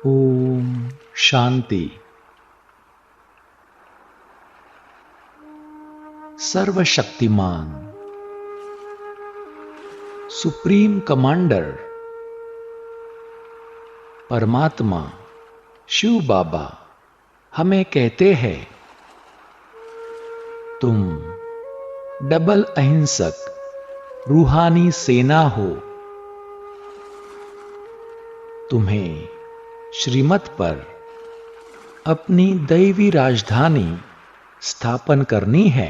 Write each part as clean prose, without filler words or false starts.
ओम शांति। सर्वशक्तिमान supreme commander परमात्मा शिव बाबा हमें कहते हैं, तुम डबल अहिंसक रूहानी सेना हो। तुम्हें श्रीमत पर अपनी दैवी राजधानी स्थापन करनी है।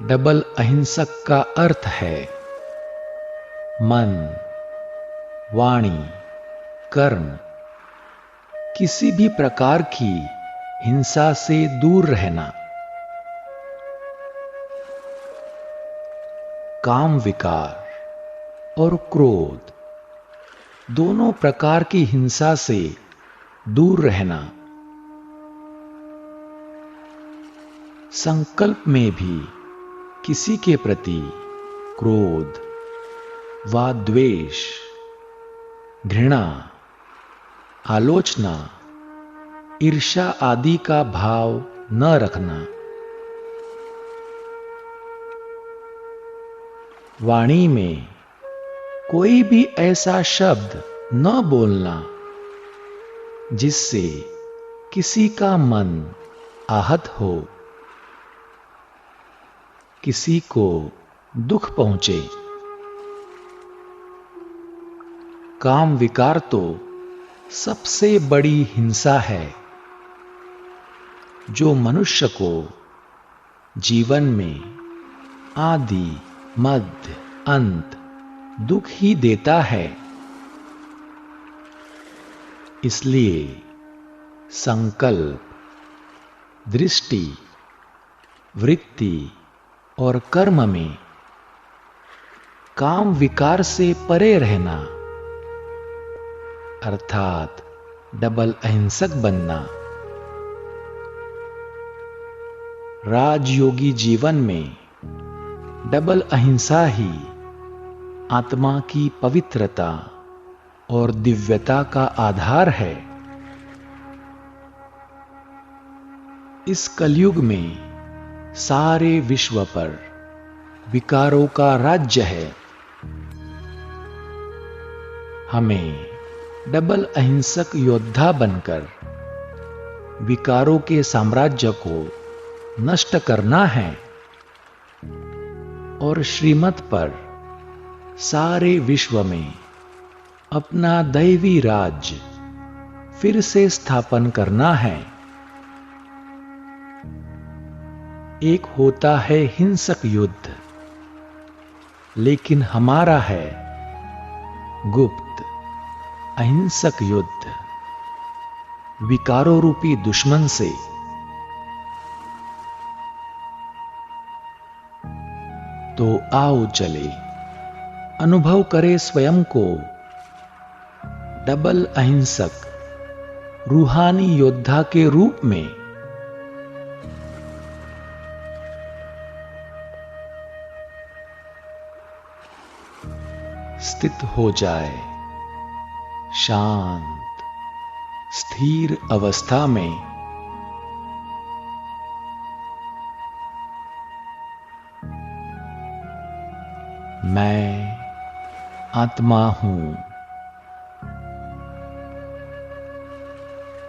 डबल अहिंसक का अर्थ है मन, वाणी, कर्म किसी भी प्रकार की हिंसा से दूर रहना। काम विकार और क्रोध दोनों प्रकार की हिंसा से दूर रहना। संकल्प में भी किसी के प्रति क्रोध व द्वेष, घृणा, आलोचना, ईर्ष्या आदि का भाव न रखना। वाणी में कोई भी ऐसा शब्द न बोलना जिससे किसी का मन आहत हो, किसी को दुख पहुंचे। काम विकार तो सबसे बड़ी हिंसा है जो मनुष्य को जीवन में आदि मध्य अंत दुख ही देता है। इसलिए संकल्प, दृष्टि, वृत्ति और कर्म में काम विकार से परे रहना अर्थात डबल अहिंसक बनना। राजयोगी जीवन में डबल अहिंसा ही आत्मा की पवित्रता और दिव्यता का आधार है। इस कलयुग में सारे विश्व पर विकारों का राज्य है। हमें डबल अहिंसक योद्धा बनकर विकारों के साम्राज्य को नष्ट करना है और श्रीमत पर सारे विश्व में अपना दैवी राज्य फिर से स्थापन करना है। एक होता है हिंसक युद्ध, लेकिन हमारा है गुप्त अहिंसक युद्ध विकारों रूपी दुश्मन से। तो आओ चले अनुभव करें स्वयं को डबल अहिंसक रूहानी योद्धा के रूप में। स्थित हो जाए शांत स्थिर अवस्था में। मैं आत्मा हूं।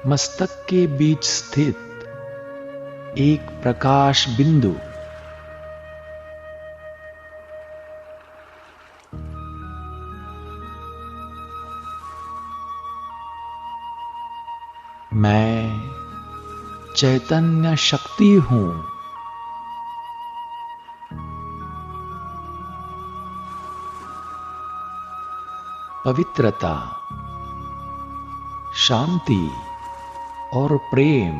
मस्तक के बीच स्थित एक प्रकाश बिंदु। मैं चैतन्य शक्ति हूं। पवित्रता, शांति और प्रेम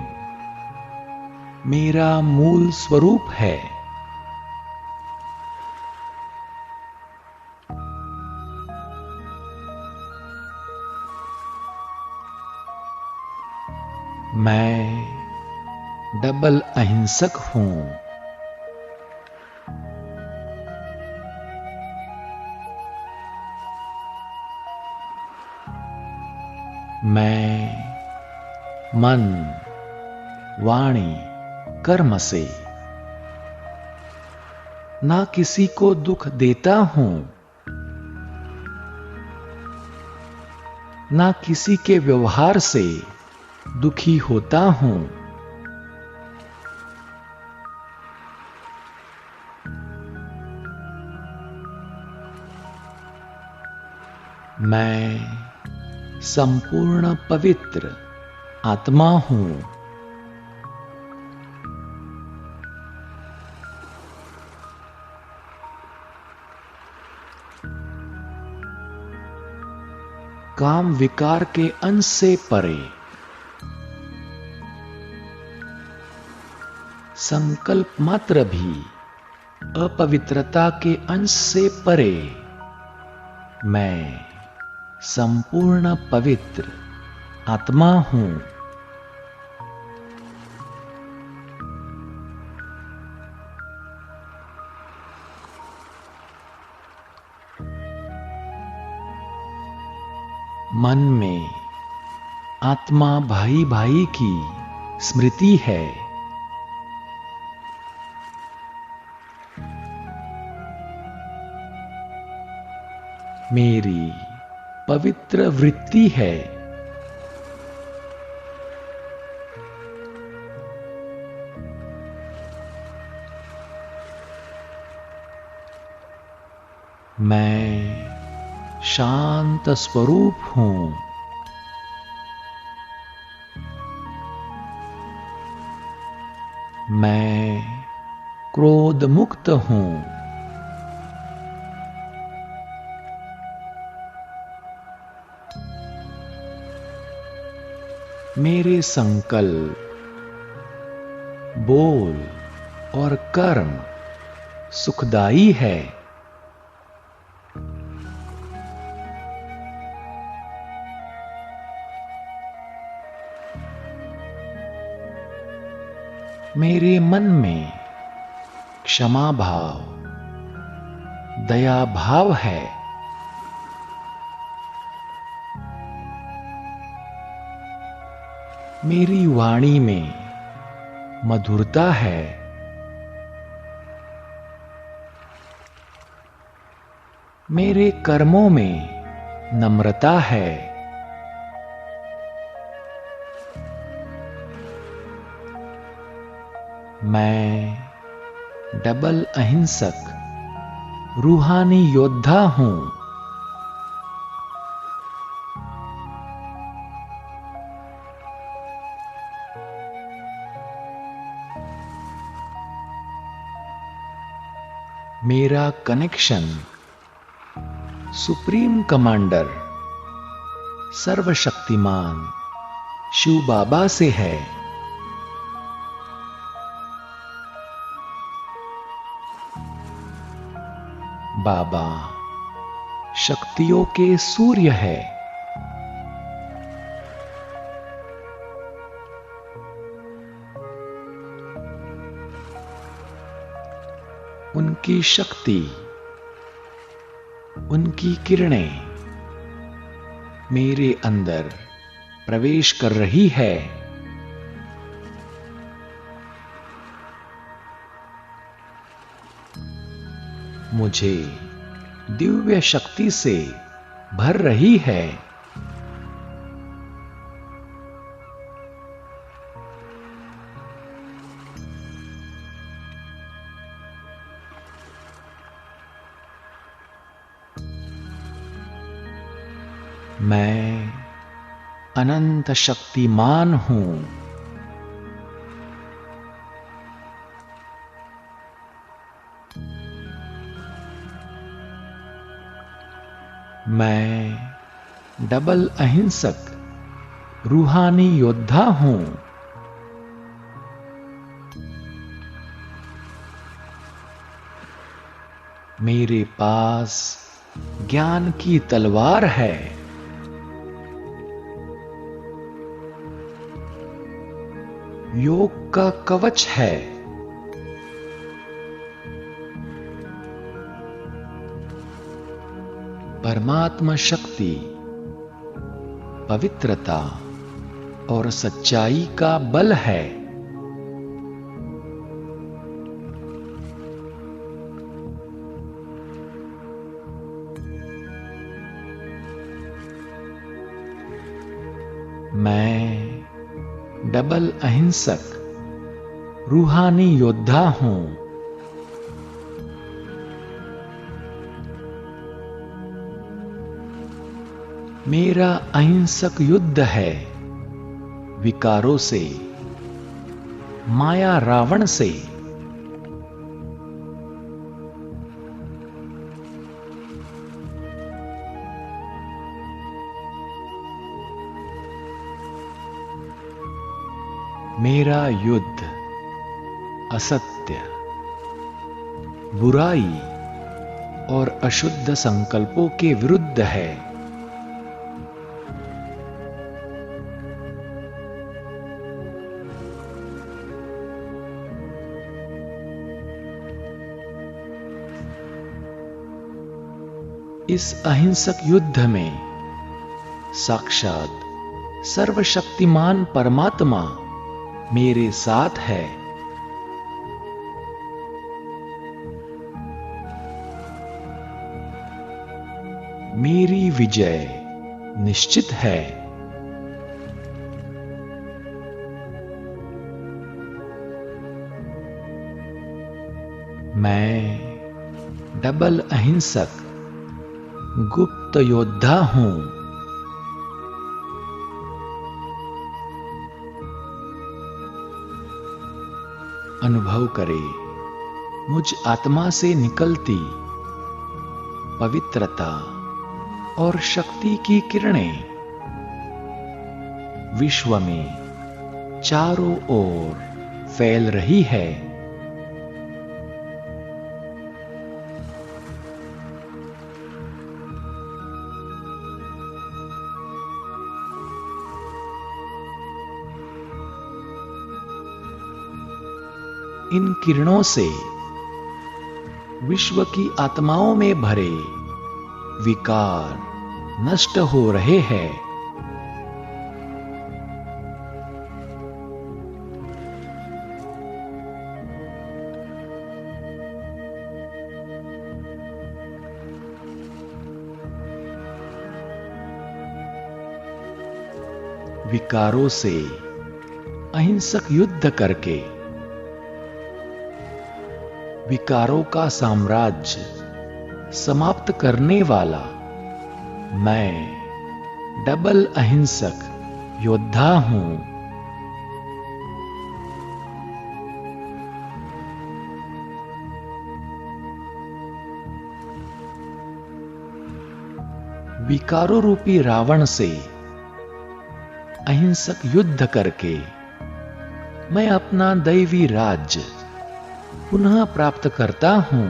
मेरा मूल स्वरूप है। मैं डबल अहिंसक हूं। मैं मन, वाणी, कर्म से ना किसी को दुख देता हूं, ना किसी के व्यवहार से दुखी होता हूं। मैं संपूर्ण पवित्र आत्मा हूं। काम विकार के अंश से परे, संकल्प मात्र भी अपवित्रता के अंश से परे, मैं संपूर्ण पवित्र आत्मा हूं। मन में आत्मा भाई भाई की स्मृति है। मेरी पवित्र वृत्ति है। मैं शांत स्वरूप हूं। मैं क्रोध मुक्त हूं। मेरे संकल्प, बोल और कर्म सुखदायी है। मेरे मन में क्षमा भाव, दया भाव है। मेरी वाणी में मधुरता है। मेरे कर्मों में नम्रता है। मैं डबल अहिंसक रूहानी योद्धा हूं। मेरा कनेक्शन सुप्रीम कमांडर सर्वशक्तिमान शिव बाबा से है। बाबा शक्तियों के सूर्य है। उनकी शक्ति, उनकी किरणें मेरे अंदर प्रवेश कर रही है। मुझे दिव्य शक्ति से भर रही है। मैं अनंत शक्तिमान हूं। मैं डबल अहिंसक रूहानी योद्धा हूं। मेरे पास ज्ञान की तलवार है। योग का कवच है। परमात्मा शक्ति पवित्रता और सच्चाई का बल है। मैं डबल अहिंसक रूहानी योद्धा हूं। मेरा अहिंसक युद्ध है विकारों से, माया रावण से। मेरा युद्ध असत्य, बुराई और अशुद्ध संकल्पों के विरुद्ध है। इस अहिंसक युद्ध में साक्षात सर्वशक्तिमान परमात्मा मेरे साथ है। मेरी विजय निश्चित है। मैं डबल अहिंसक गुप्त योद्धा हूं। अनुभव करे मुझ आत्मा से निकलती पवित्रता और शक्ति की किरणें विश्व में चारों ओर फैल रही है। इन किरणों से विश्व की आत्माओं में भरे विकार नष्ट हो रहे हैं। विकारों से अहिंसक युद्ध करके विकारों का साम्राज्य समाप्त करने वाला मैं डबल अहिंसक योद्धा हूं। विकारों रूपी रावण से अहिंसक युद्ध करके मैं अपना दैवी राज्य पुनः प्राप्त करता हूं।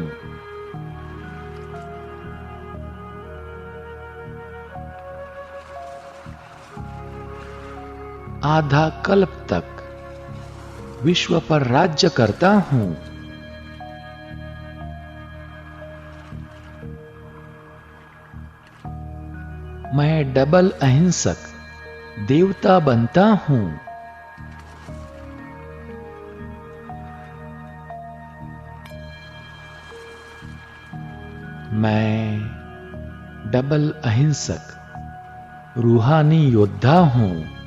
आधा कल्प तक विश्व पर राज्य करता हूं। मैं डबल अहिंसक देवता बनता हूं। मैं डबल अहिंसक रूहानी योद्धा हूं।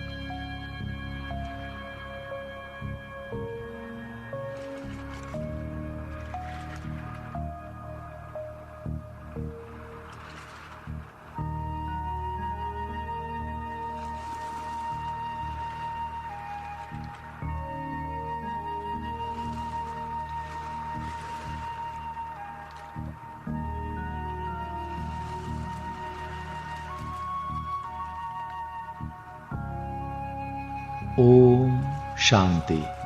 ओम शांति।